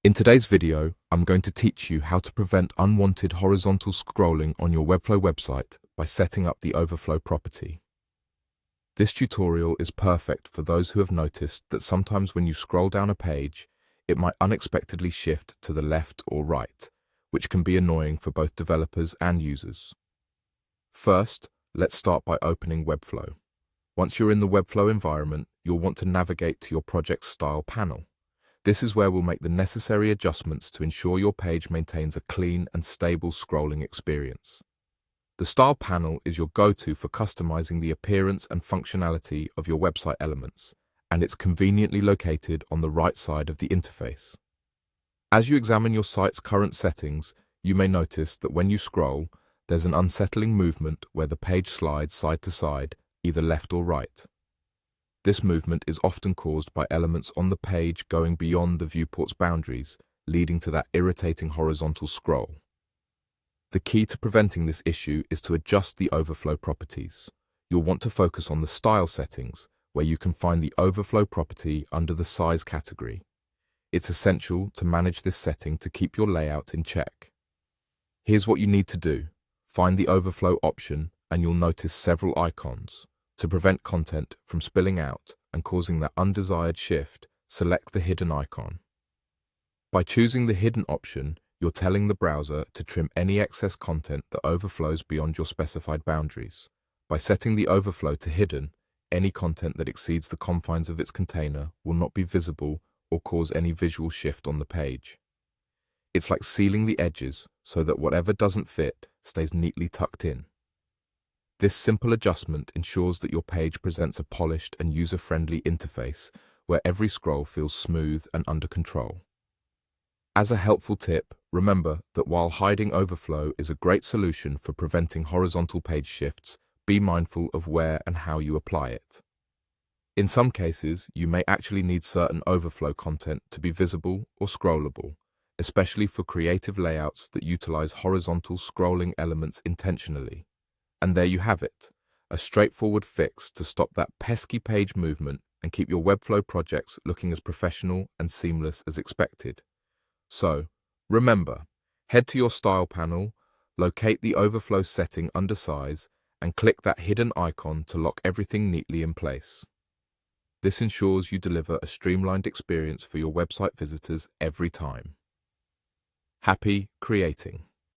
In today's video, I'm going to teach you how to prevent unwanted horizontal scrolling on your Webflow website by setting up the overflow property. This tutorial is perfect for those who have noticed that sometimes when you scroll down a page, it might unexpectedly shift to the left or right, which can be annoying for both developers and users. First, let's start by opening Webflow. Once you're in the Webflow environment, you'll want to navigate to your project's style panel. This is where we'll make the necessary adjustments to ensure your page maintains a clean and stable scrolling experience. The Style panel is your go-to for customizing the appearance and functionality of your website elements, and it's conveniently located on the right side of the interface. As you examine your site's current settings, you may notice that when you scroll, there's an unsettling movement where the page slides side to side, either left or right. This movement is often caused by elements on the page going beyond the viewport's boundaries, leading to that irritating horizontal scroll. The key to preventing this issue is to adjust the overflow properties. You'll want to focus on the style settings, where you can find the overflow property under the size category. It's essential to manage this setting to keep your layout in check. Here's what you need to do. Find the overflow option and you'll notice several icons. To prevent content from spilling out and causing that undesired shift, select the hidden icon. By choosing the hidden option, you're telling the browser to trim any excess content that overflows beyond your specified boundaries. By setting the overflow to hidden, any content that exceeds the confines of its container will not be visible or cause any visual shift on the page. It's like sealing the edges so that whatever doesn't fit stays neatly tucked in. This simple adjustment ensures that your page presents a polished and user-friendly interface where every scroll feels smooth and under control. As a helpful tip, remember that while hiding overflow is a great solution for preventing horizontal page shifts, be mindful of where and how you apply it. In some cases, you may actually need certain overflow content to be visible or scrollable, especially for creative layouts that utilize horizontal scrolling elements intentionally. And there you have it, a straightforward fix to stop that pesky page movement and keep your Webflow projects looking as professional and seamless as expected. So, remember, head to your Style panel, locate the overflow setting under Size, and click that hidden icon to lock everything neatly in place. This ensures you deliver a streamlined experience for your website visitors every time. Happy creating!